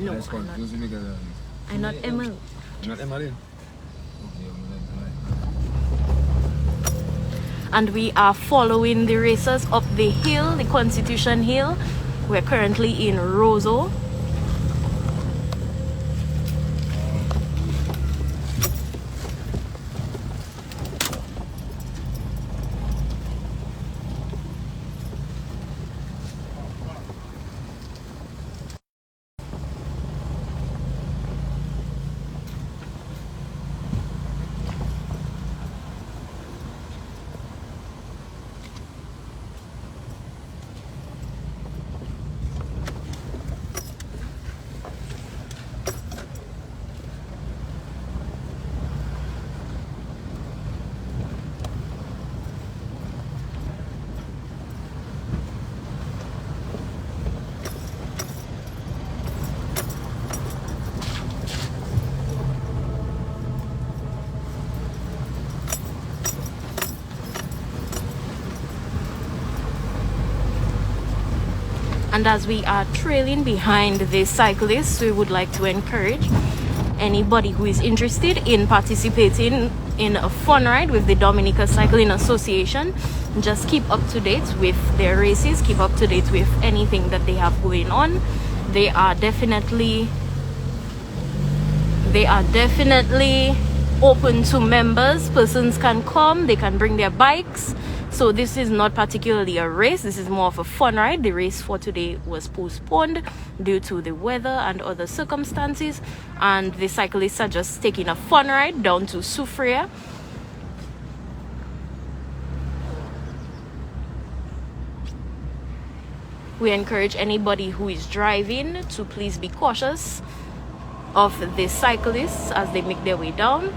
No, Nice one. I'm not Emma. You're not Emma then? And we are following the racers up the hill, the Constitution Hill. We're currently in Roseau. And as we are trailing behind the cyclists, we would like to encourage anybody who is interested in participating in a fun ride with the Dominica Cycling Association. Just keep up to date with their races, keep up to date with anything that they have going on. They are definitely open to members. Persons can come, they can bring their bikes. So this is not particularly a race, this is more of a fun ride. The race for today was postponed due to the weather and other circumstances, and the cyclists are just taking a fun ride down to Soufrière. We encourage anybody who is driving to please be cautious of the cyclists as they make their way down.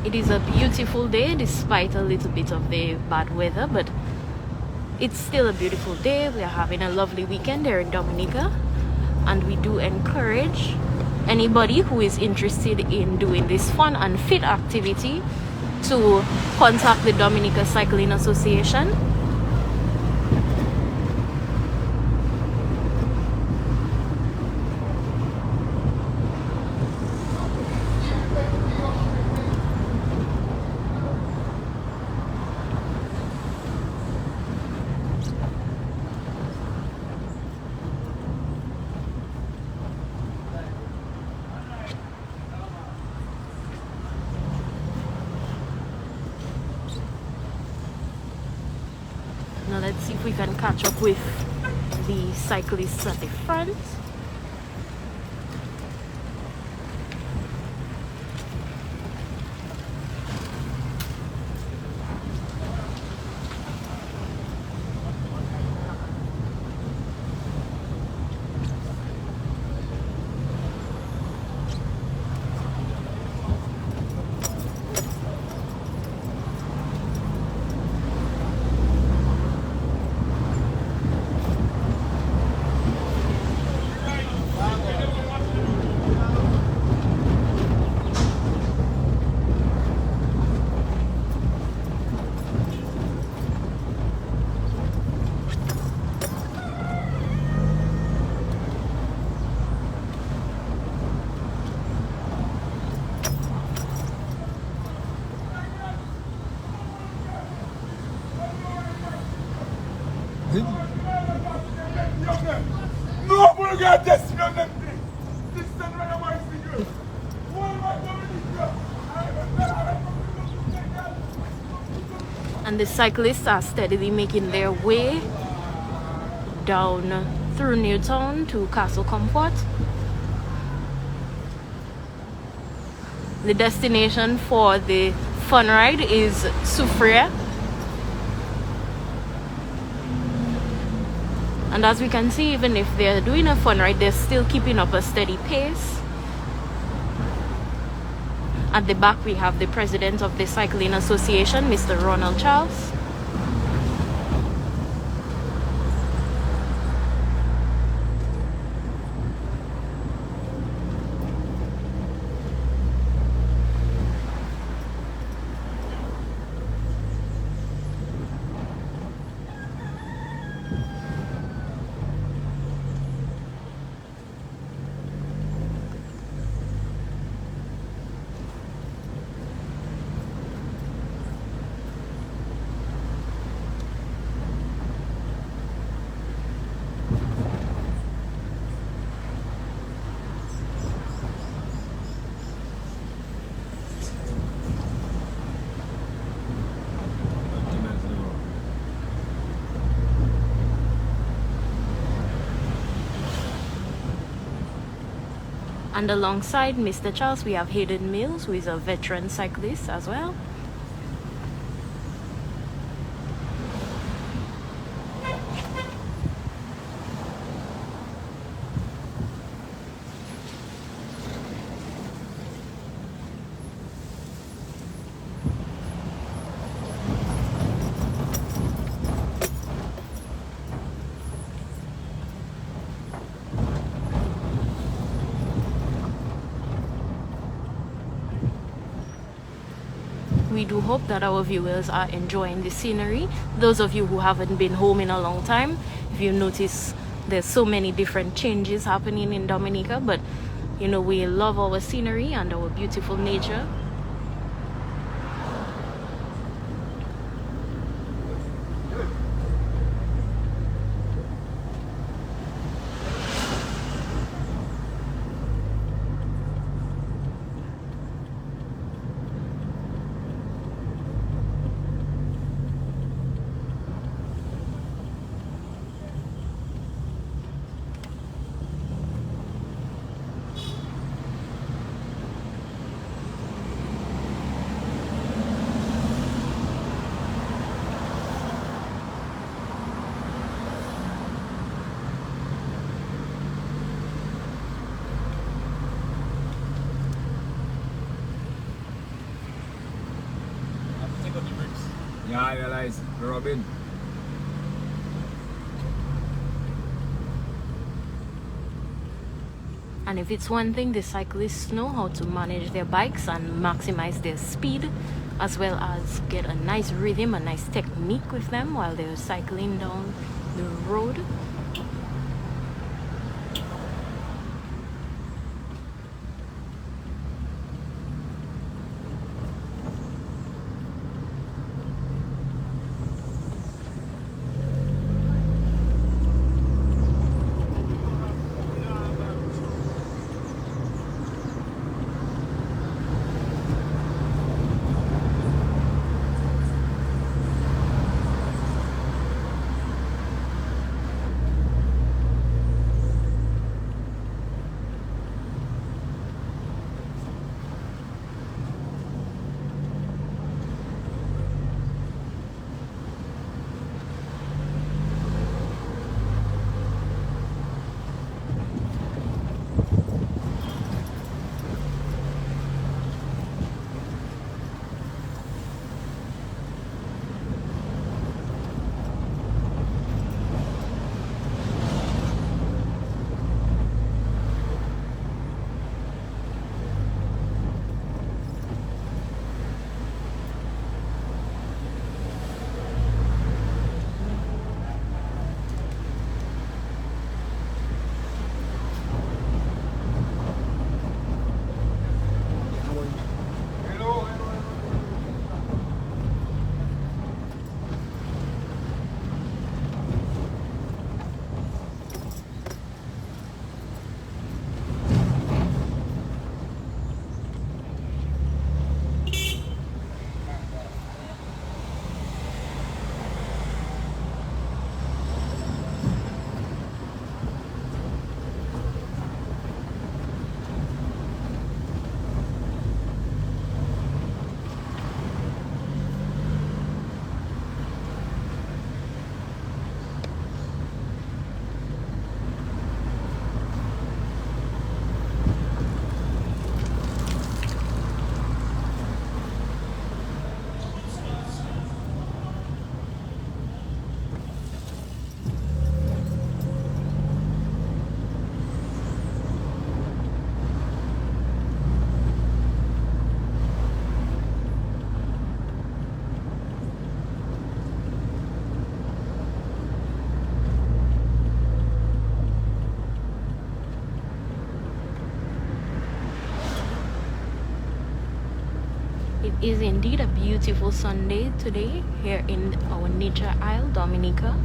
It is a beautiful day despite a little bit of the bad weather, but it's still a beautiful day. We are having a lovely weekend here in Dominica, and we do encourage anybody who is interested in doing this fun and fit activity to contact the Dominica Cycling Association. Now let's see if we can catch up with the cyclists at the front. And the cyclists are steadily making their way down through Newtown to Castle Comfort. The destination for the fun ride is Soufrière. And as we can see, even if they're doing a fun ride, they're still keeping up a steady pace. At the back, we have the president of the Cycling Association, Mr. Ronald Charles. And alongside Mr. Charles, we have Hayden Mills, who is a veteran cyclist as well. We do hope that our viewers are enjoying the scenery. Those of you who haven't been home in a long time, if you notice, there's so many different changes happening in Dominica, but you know, we love our scenery and our beautiful nature. Yeah, I realize, Robin. And if it's one thing, the cyclists know how to manage their bikes and maximize their speed, as well as get a nice rhythm, a nice technique with them while they're cycling down the road. is indeed a beautiful Sunday today here in our nature isle, Dominica.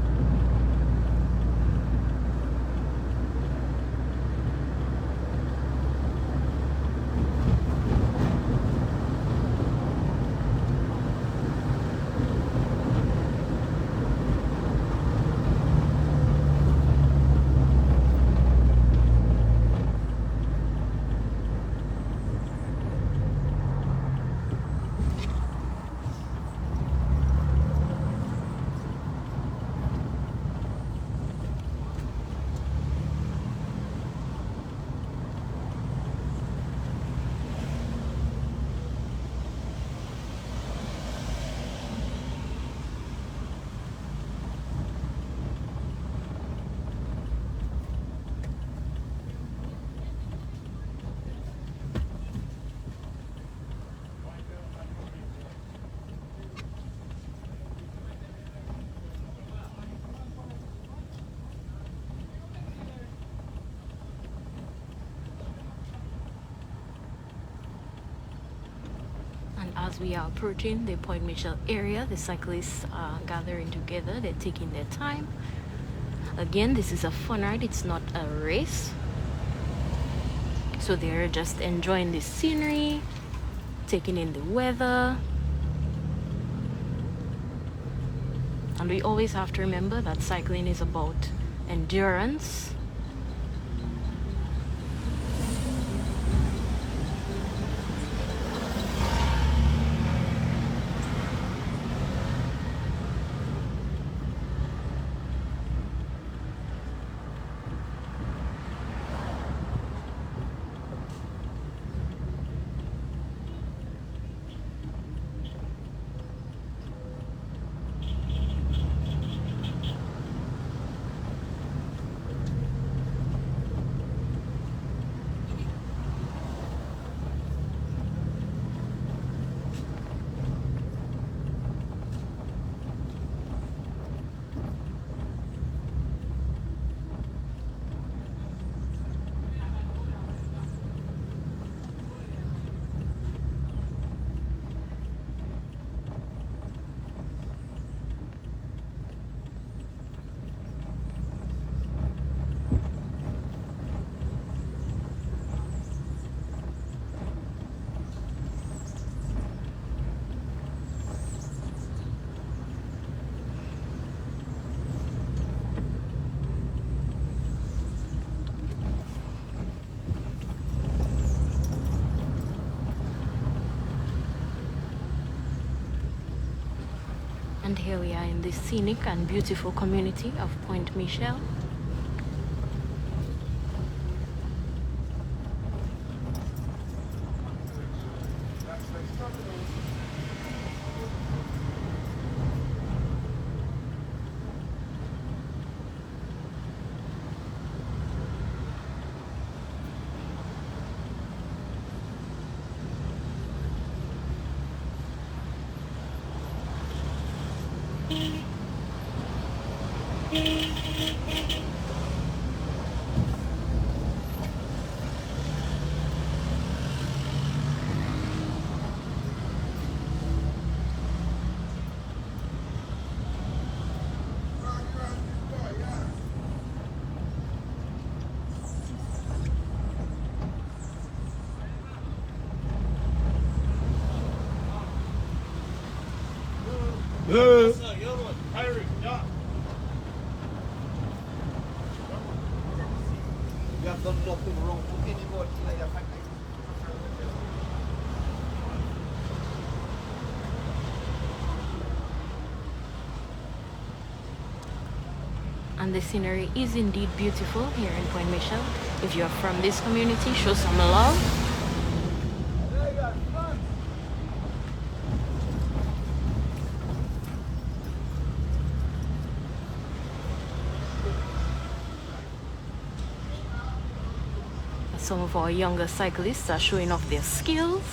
As we are approaching the Point Michel area, the cyclists are gathering together. They're taking their time. Again, this is a fun ride. It's not a race. So they're just enjoying the scenery, taking in the weather. And we always have to remember that cycling is about endurance. And here we are in this scenic and beautiful community of Point Michel. And the scenery is indeed beautiful here in Point Michel. If you are from this community, show some love. Some of our younger cyclists are showing off their skills.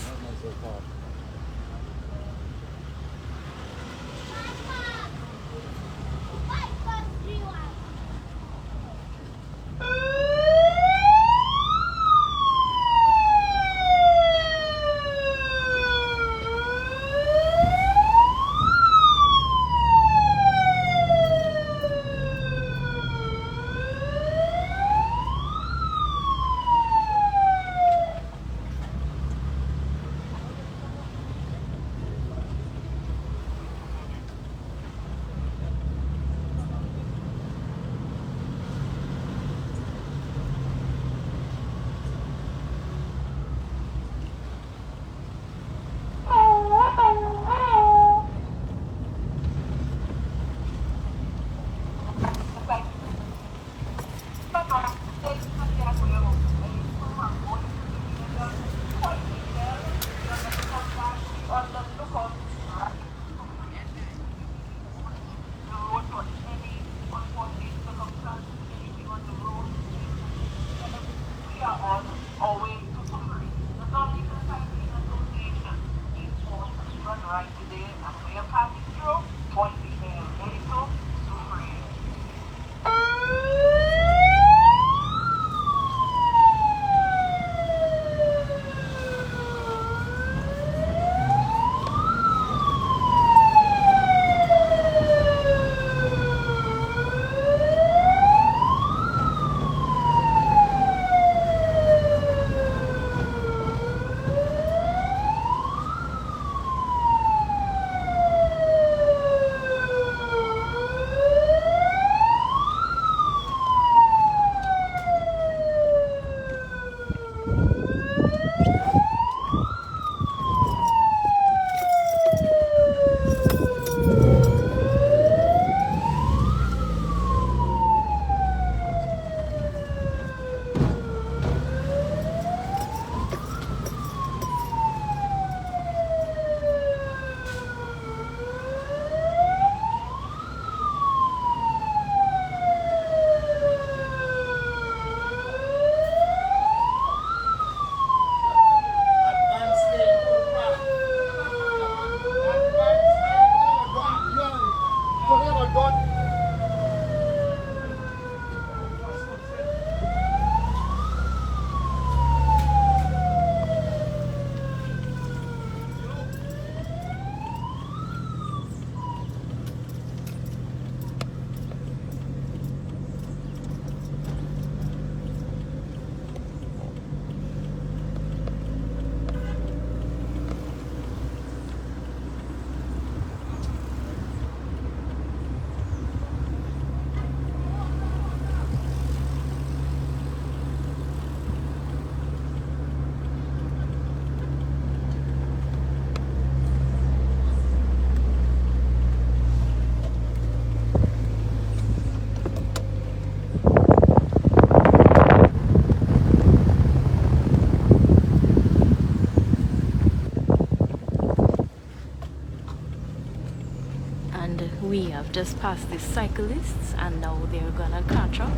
We have just passed the cyclists and now they're gonna catch up.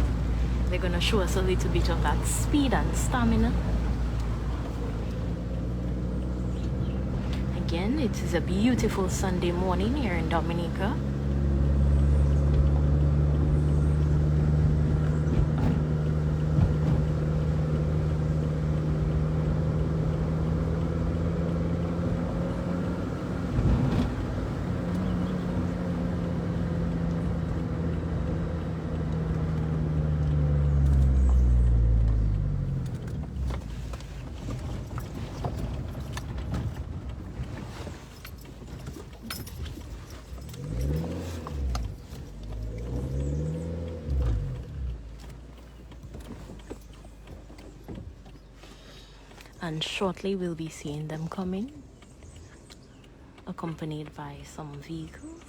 They're gonna show us a little bit of that speed and stamina. Again, it is a beautiful Sunday morning here in Dominica. And shortly we'll be seeing them coming, accompanied by some vehicles.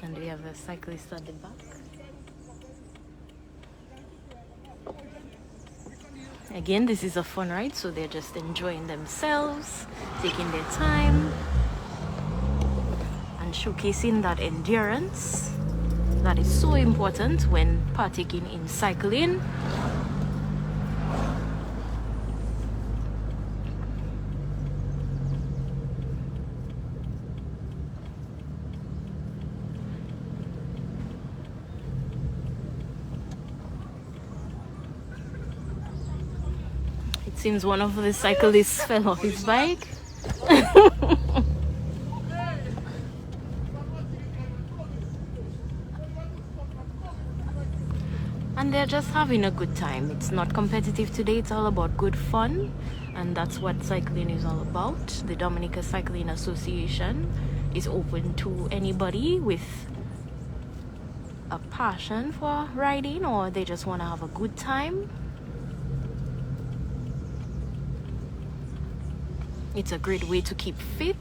And we have a cyclist at the back. Again, this is a fun ride, so they're just enjoying themselves, taking their time, and showcasing that endurance that is so important when partaking in cycling. It seems one of the cyclists fell off his bike. And they're just having a good time. It's not competitive today, it's all about good fun. And that's what cycling is all about. The Dominica Cycling Association is open to anybody with a passion for riding, or they just want to have a good time. It's a great way to keep fit.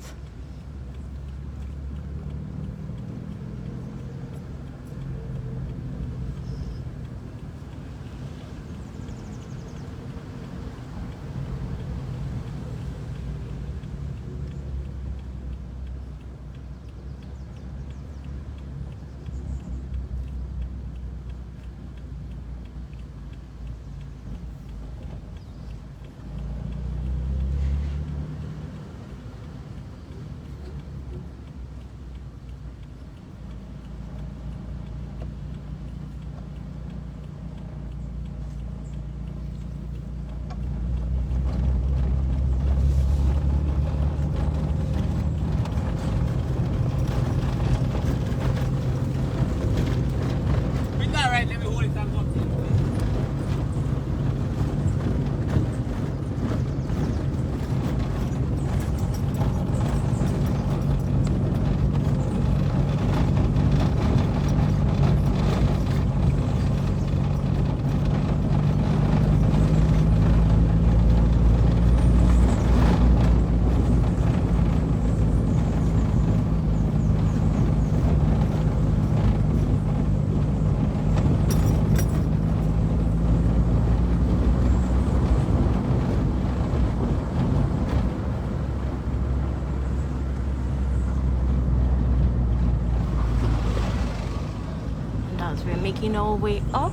As we're making our way up,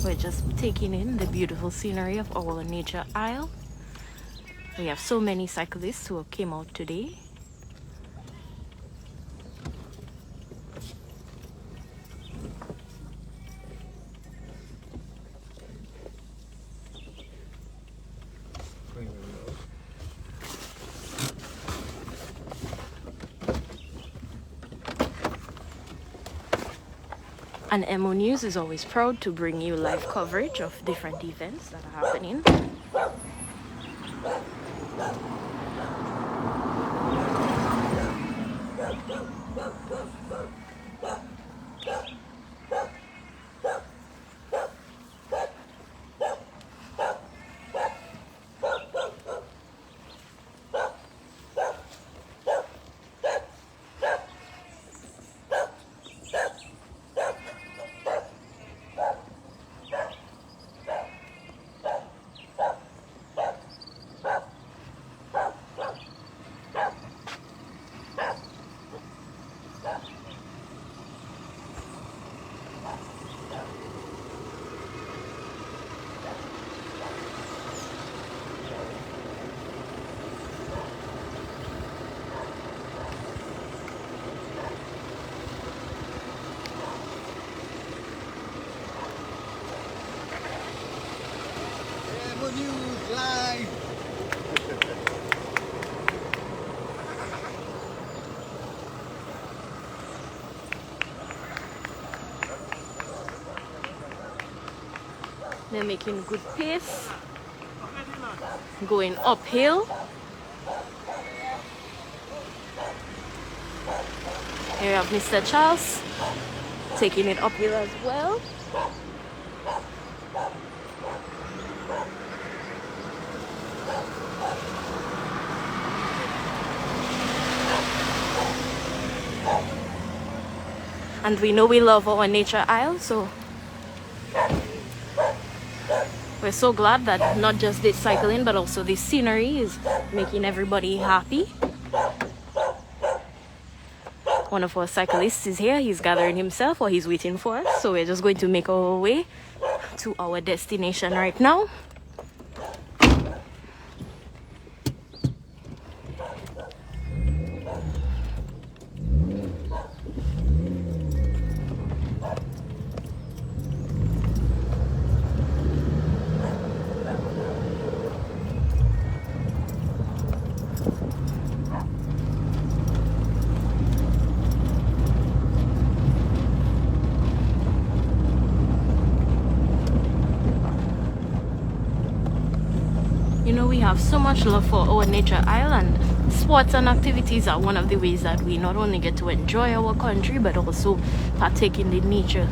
we're just taking in the beautiful scenery of our nature isle. We have so many cyclists who came out today. And Emonews is always proud to bring you live coverage of different events that are happening. Emonews live. They're making good pace, going uphill. Here we have Mr. Charles taking it uphill as well. And we know we love our nature isle, so we're so glad that not just this cycling but also this scenery is making everybody happy. One of our cyclists is here. He's gathering himself, or he's waiting for us, so we're just going to make our way to our destination right now. You know, we have so much love for our nature island. Sports and activities are one of the ways that we not only get to enjoy our country but also partake in the nature.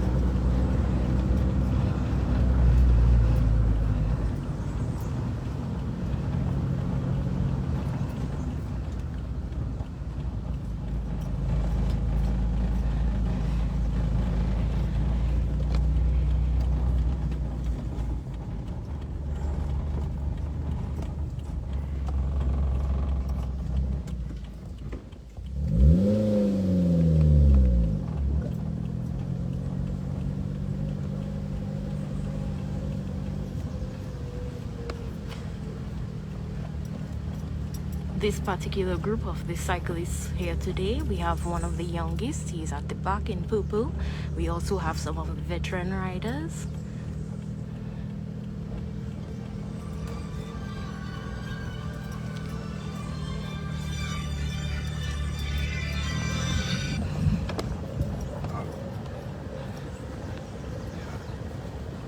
This particular group of the cyclists here today, we have one of the youngest. He's at the back in purple. We also have some of the veteran riders.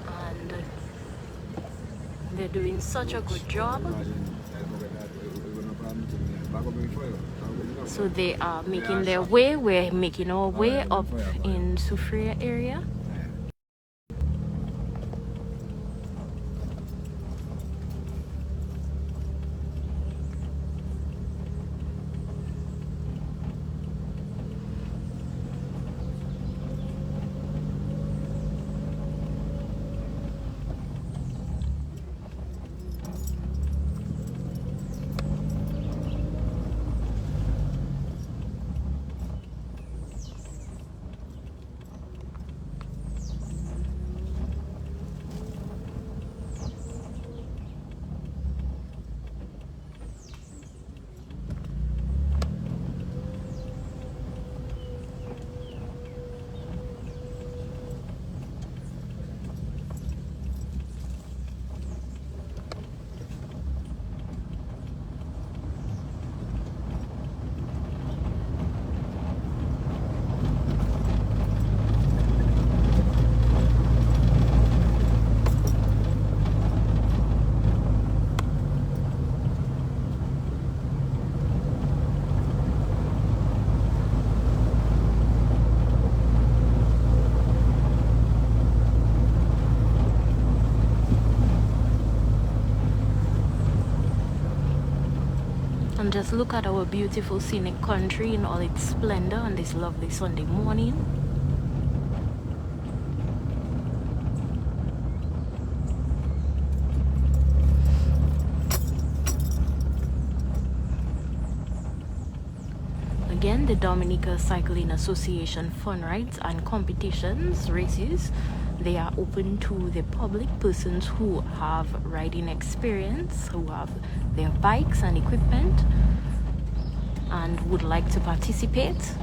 And they're doing such a good job. So they are making their way. We're making our way up in Soufriere area. just look at our beautiful scenic country in all its splendor on this lovely Sunday morning. Again, the Dominica Cycling Association fun rides and competitions, races, they are open to the public, persons who have riding experience, who have their bikes and equipment and would like to participate.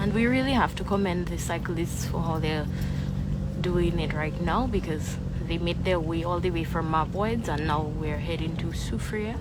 And we really have to commend the cyclists for how they're doing it right now, because they made their way all the way from Maboids and now we're heading to Soufrière.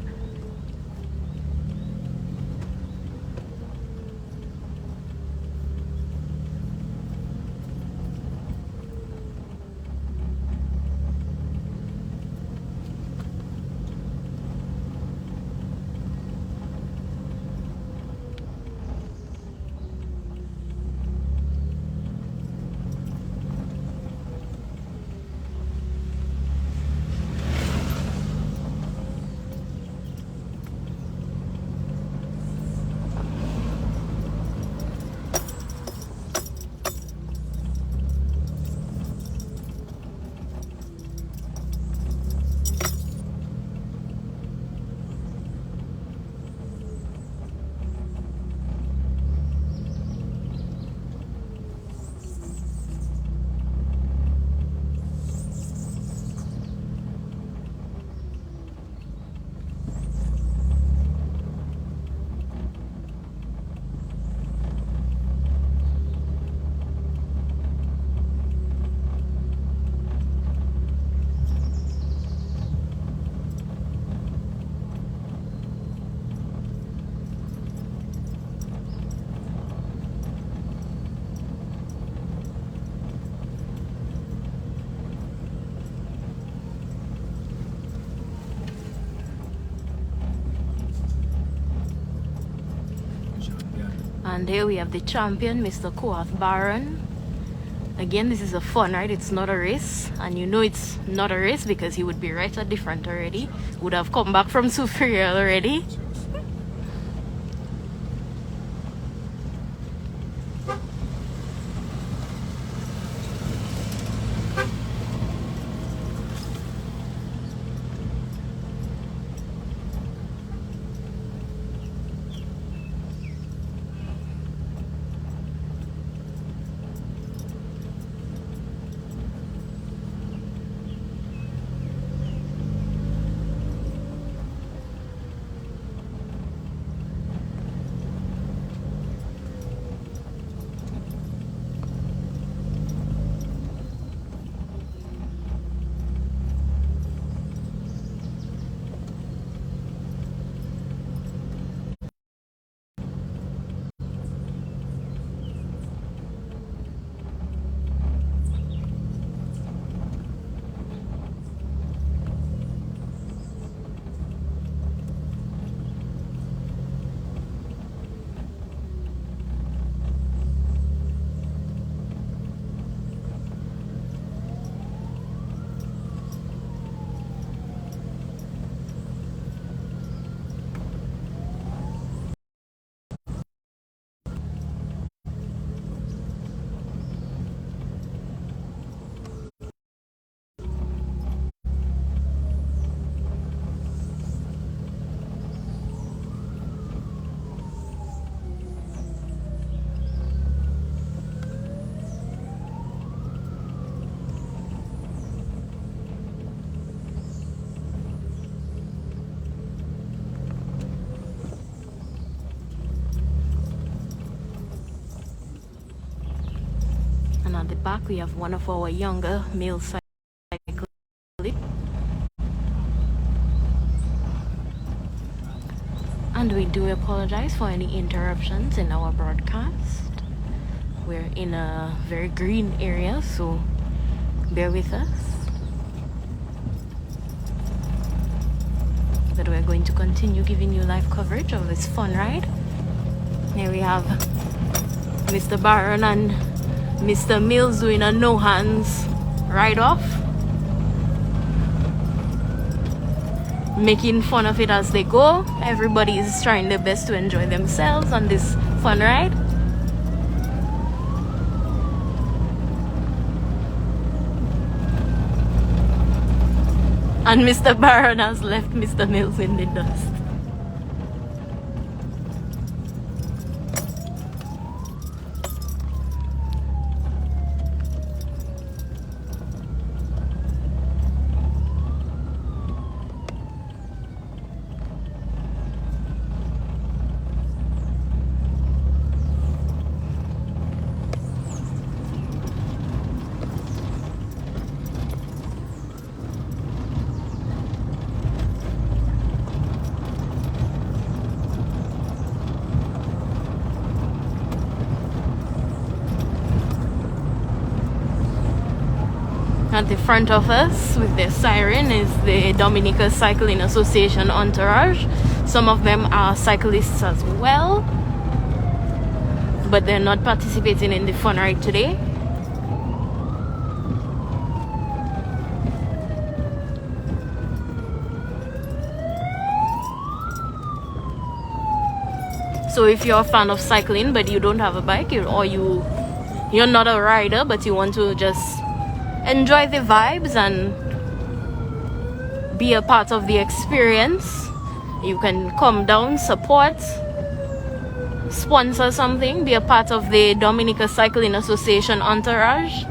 And here we have the champion, Mr. Koath Baron. Again, this is a fun ride, it's not a race. And you know it's not a race because he would be right at the front already. Would have come back from Soufrière already. At the back we have one of our younger male cyclists. And we do apologize for any interruptions in our broadcast. We're in a very green area, so bear with us. But we're going to continue giving you live coverage of this fun ride. Here we have Mr. Baron and Mr. Mills doing a no hands ride off, making fun of it as they go. Everybody is trying their best to enjoy themselves on this fun ride. And Mr. Baron has left Mr. Mills in the dust. At the front of us with their siren is the Dominica Cycling Association entourage. Some of them are cyclists as well, but they're not participating in the fun ride today. So if you're a fan of cycling but you don't have a bike, or you're not a rider but you want to just enjoy the vibes and be a part of the experience, you can come down, support, sponsor something, be a part of the Dominica Cycling Association entourage.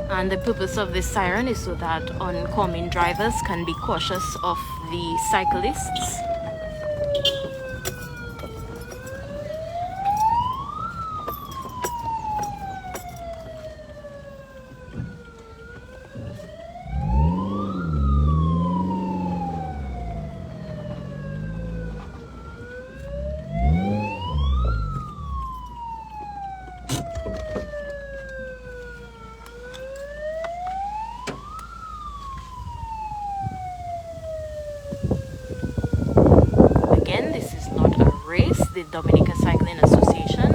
And the purpose of this siren is so that oncoming drivers can be cautious of the cyclists. The Dominica Cycling Association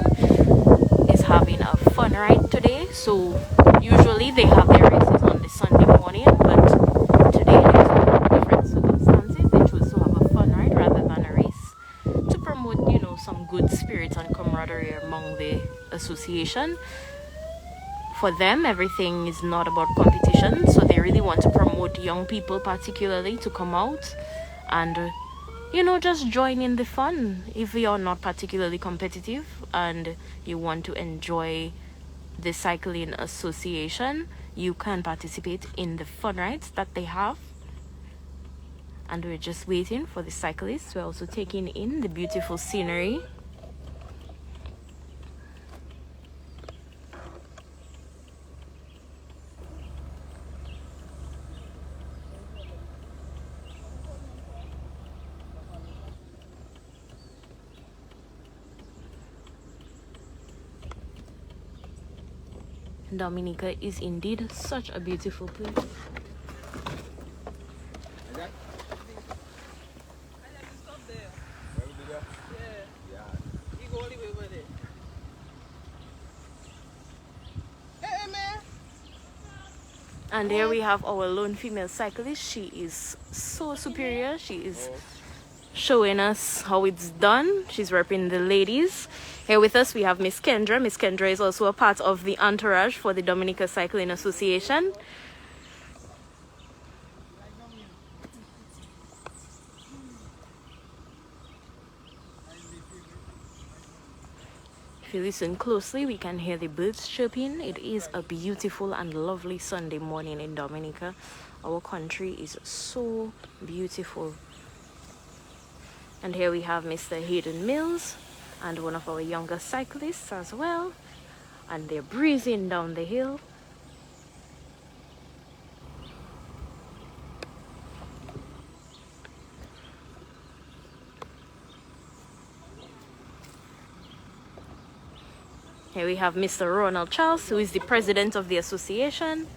is having a fun ride today. So usually they have their races on the Sunday morning, but today due to different circumstances they chose to have a fun ride rather than a race, to promote, you know, some good spirits and camaraderie among the association. For them, everything is not about competition, so they really want to promote young people particularly to come out and just join in the fun. If you're not particularly competitive and you want to enjoy the cycling association, you can participate in the fun rides that they have. And we're just waiting for the cyclists. We're also taking in the beautiful scenery. Dominica is indeed such a beautiful place. And here we have our lone female cyclist. She is so superior. She is showing us how it's done. She's repping the ladies. Here with us we have Miss Kendra. Miss Kendra is also a part of the entourage for the Dominica Cycling Association. If you listen closely, we can hear the birds chirping. It is a beautiful and lovely Sunday morning in Dominica. Our country is so beautiful. And here we have Mr. Hayden Mills and one of our younger cyclists as well. And they're breezing down the hill. Here we have Mr. Ronald Charles, who is the president of the association.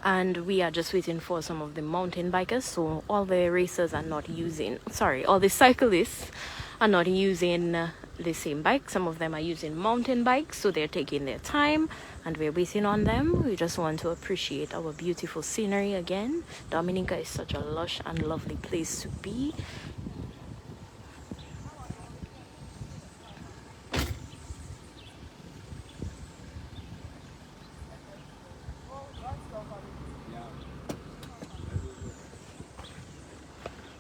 And we are just waiting for some of the mountain bikers. So all the racers are not using, all the cyclists are not using the same bike. Some of them are using mountain bikes, so they're taking their time and we're waiting on them. We just want to appreciate our beautiful scenery again. Dominica is such a lush and lovely place to be.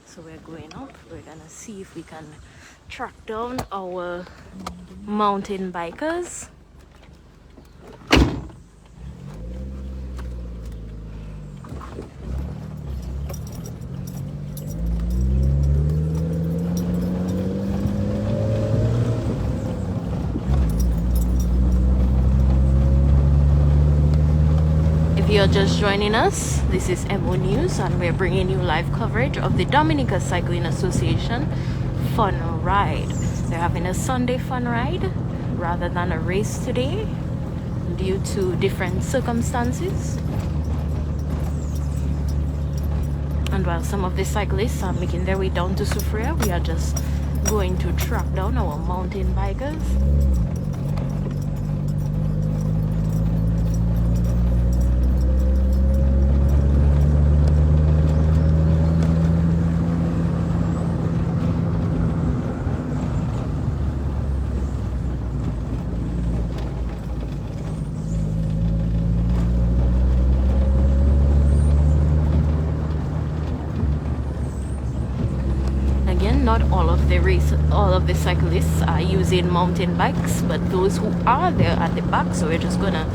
So we're going up. We're gonna see if we can track down our mountain bikers. If you're just joining us, this is Emonews and we're bringing you live coverage of the Dominica Cycling Association Fun Ride. They're having a Sunday fun ride rather than a race today due to different circumstances. And while some of the cyclists are making their way down to Sufria, we are just going to track down our mountain bikers. Not all of the cyclists are using mountain bikes, but those who are there at the back, so we're just gonna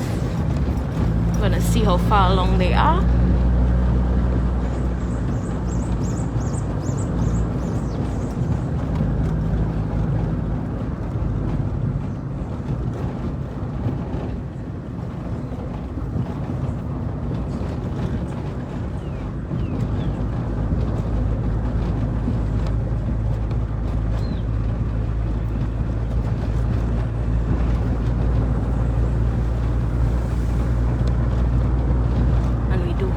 see how far along they are.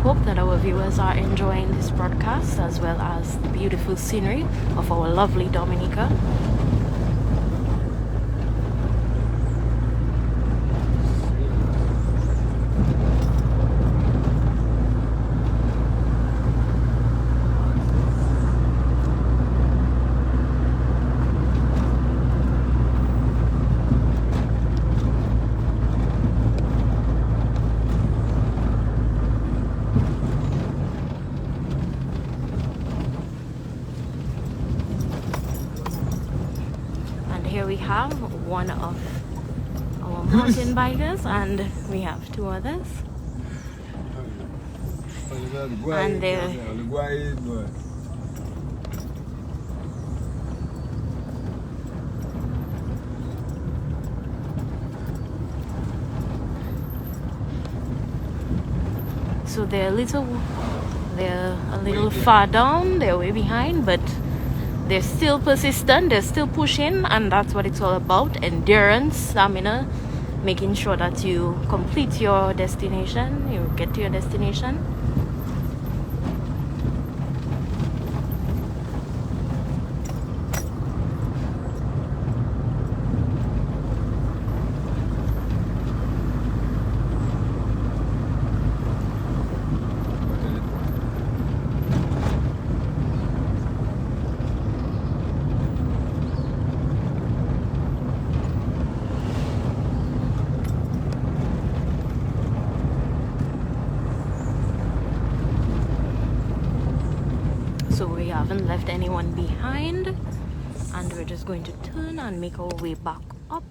Hope that our viewers are enjoying this broadcast as well as the beautiful scenery of our lovely Dominica. we have one of our mountain bikers, and we have two others. And so they're a little far down, they're way behind, but they're still persistent, they're still pushing, and that's what it's all about. Endurance, stamina, making sure that you complete your destination, you get to your destination. So we haven't left anyone behind, and we're just going to turn and make our way back up.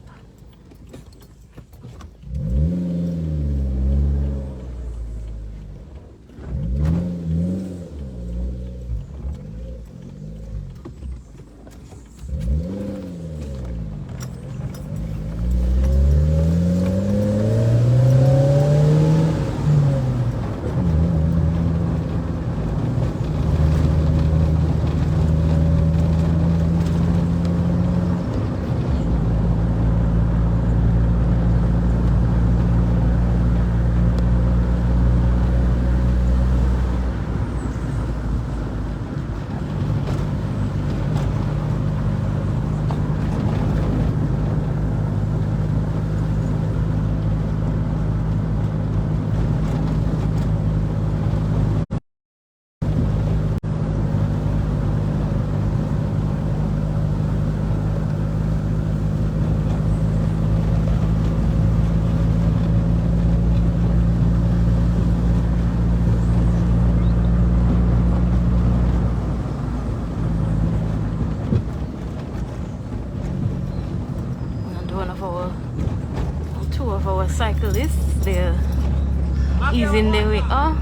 Two of our cyclists, they're easing their way up.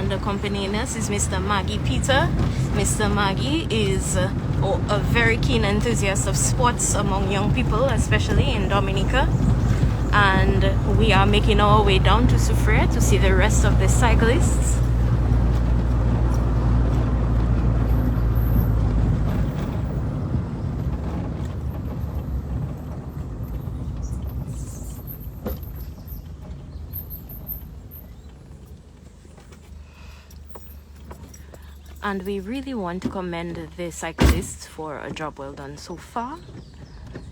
Accompanying us is Mr. Maggie Peter. Mr. Maggie is a very keen enthusiast of sports among young people, especially in Dominica. And we are making our way down to Soufrière to see the rest of the cyclists. And we really want to commend the cyclists for a job well done so far.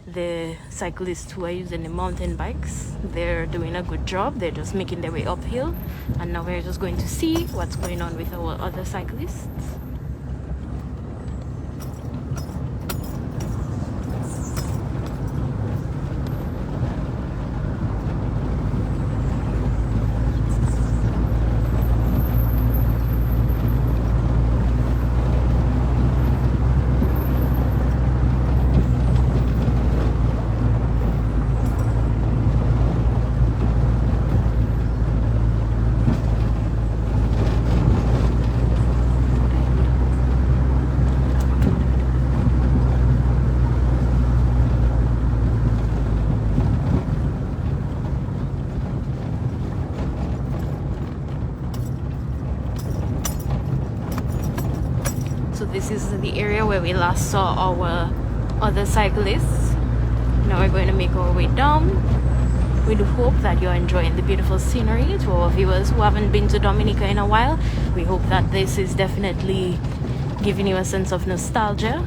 The cyclists who are using the mountain bikes, they're doing a good job. They're just making their way uphill. And now we're just going to see what's going on with our other cyclists. This is the area where we last saw our other cyclists. Now we're going to make our way down. We do hope that you're enjoying the beautiful scenery. To our viewers who haven't been to Dominica in a while, we hope that this is definitely giving you a sense of nostalgia.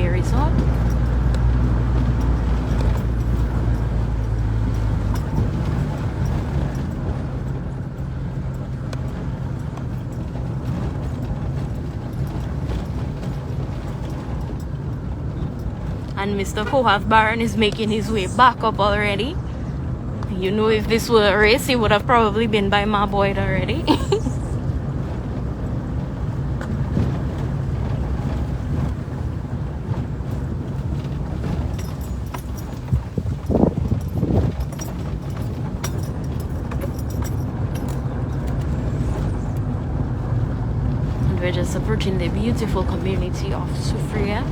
Resort. And Mr. Kohaf Baron is making his way back up already. You know, if this were a race, he would have probably been by my boy already. We're just approaching the beautiful community of Soufrière.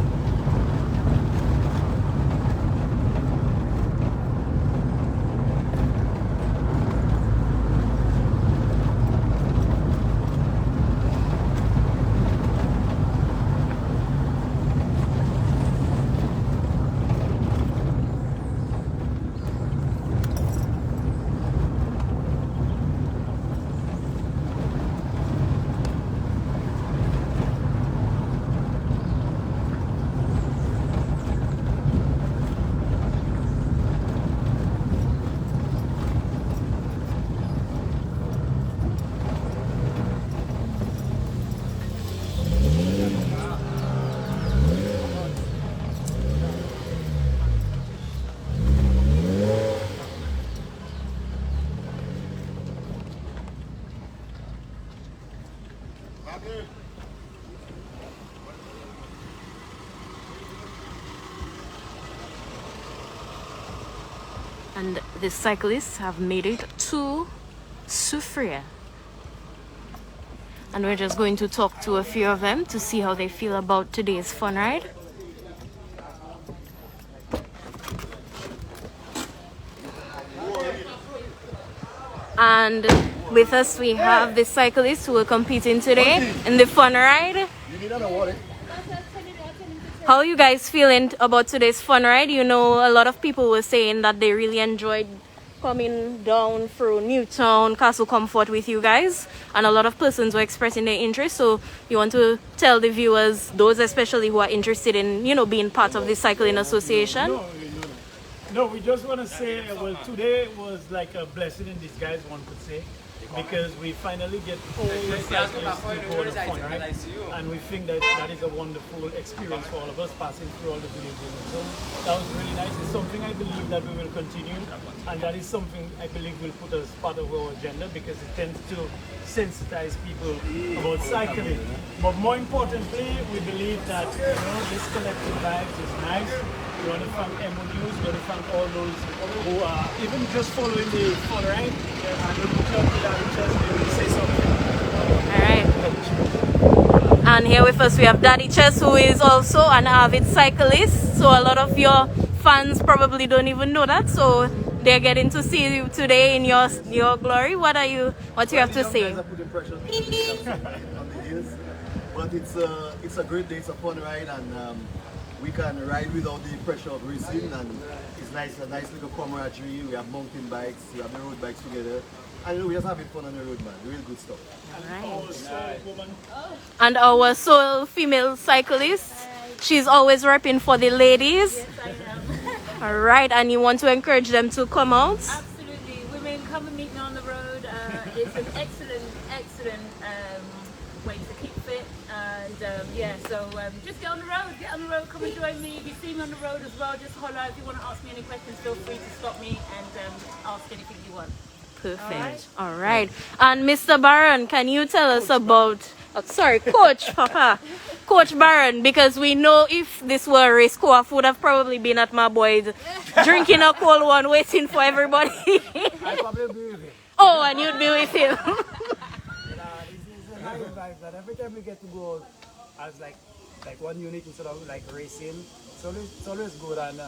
And the cyclists have made it to Soufrière. And we're just going to talk to a few of them to see how they feel about today's fun ride. And with us we have the cyclists who are competing today in the fun ride. How are you guys feeling about today's fun ride? You know, a lot of people were saying that they really enjoyed coming down through Newtown, Castle Comfort with you guys, and a lot of persons were expressing their interest. So you want to tell the viewers, those especially who are interested in, you know, being part of the cycling association? No, we just want to say, well, today was like a blessing in disguise, one could say, because we finally get all the cyclists to go on a fun ride, and we think that that is a wonderful experience for all of us passing through all the villages. So that was really nice. It's something I believe that we will continue, and that is something I believe will put as part of our agenda, because it tends to sensitize people about cycling. But more importantly, we believe that, you know, this collective vibes is nice. We want to thank Emonews, we want to thank all those who are even just following the fun ride. And we'll put up with that just to say something. Alright. And here with us we have Daddy Chess, who is also an avid cyclist. So a lot of your fans probably don't even know that. So they're getting to see you today in your glory. What do you have to say? But it's a great day, it's a fun ride, and we can ride without the pressure of racing, and it's nice, a nice little camaraderie. We have mountain bikes, we have the road bikes together, and we're just having fun on the road, man. Real good stuff. Right. And our sole female cyclist, she's always repping for the ladies. Yes, I am. All right, and you want to encourage them to come out? Absolutely. Women, come and meet me on the road. It's an excellent way to keep fit. And yeah, so just get on the road, come and join me. If you see me on the road as well, just holler. If you want to ask me any questions, feel free to stop me and ask anything you want. Perfect. All right. And Mr. Baron, can you tell us about... Oh, sorry, Coach, Papa. Coach Baron, because we know if this were a race, Coaf would have probably been at my boys drinking a cold one, waiting for everybody. I probably be with him. Oh, and you'd be with him. It's a nice vibe that every time we get to go as like one unit instead of like racing, it's always good. And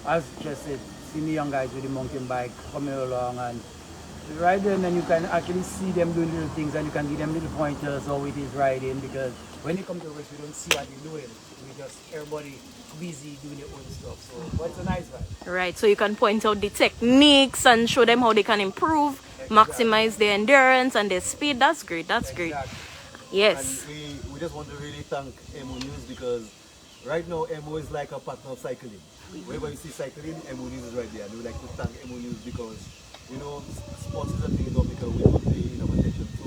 as just said, seeing the young guys with the mountain bike coming along and right there, and then you can actually see them doing little things and you can give them little pointers how it is riding, because when they come to race we don't see what they're doing. We just everybody busy doing their own stuff. So but it's a nice vibe. Right, so you can point out the techniques and show them how they can improve, maximize their endurance and their speed. That's great, that's great. Exactly. Yes. And we just want to really thank Emonews, because right now Emo is like a partner of cycling. Wherever you see cycling, Emonews is right there. And we would like to thank Emonews because, you know, sports is a thing in Dominica we don't pay enough attention to,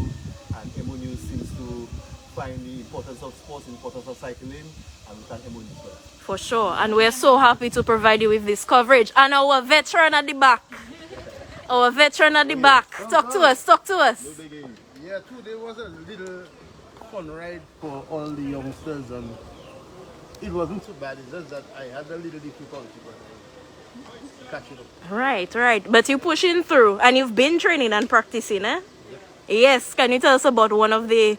and Emonews seems to find the importance of sports, the importance of cycling, and we thank Emonews for that. For sure, and we're so happy to provide you with this coverage. And our veteran at the back. Our veteran at the back. Talk to us, talk to us. Yeah, today was a little fun ride for all the youngsters, and it wasn't too bad. It's just that I had a little difficulty, but I catch it up. Right. But you're pushing through, and you've been training and practicing, eh? Yes. Can you tell us about one of the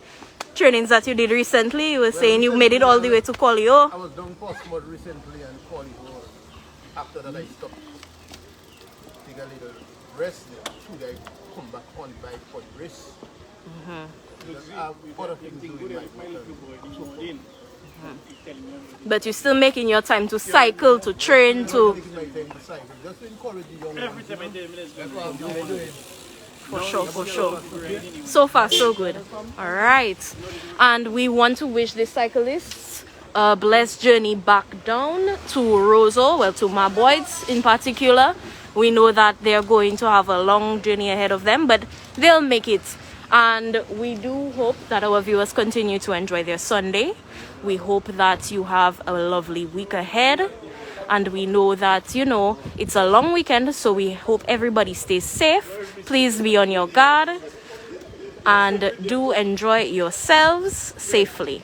trainings that you did recently? You were saying you made it all the way to Colio. I was down Post Mud recently and calling over. After that, I stopped. Take a little rest. Should I come back on bike for the race? Because I have other things to do in life. But you're still making your time to cycle, to train, to... Taking my time to cycle, just to encourage the young Every ones. time I do minutes, That's what I'm doing. For sure. So far, so good. All right. And we want to wish the cyclists a blessed journey back down to Roseau, well, to my boys in particular. We know that they're going to have a long journey ahead of them, but they'll make it. And we do hope that our viewers continue to enjoy their Sunday. We hope that you have a lovely week ahead. And we know that, you know, it's a long weekend, so we hope everybody stays safe. Please be on your guard and do enjoy yourselves safely.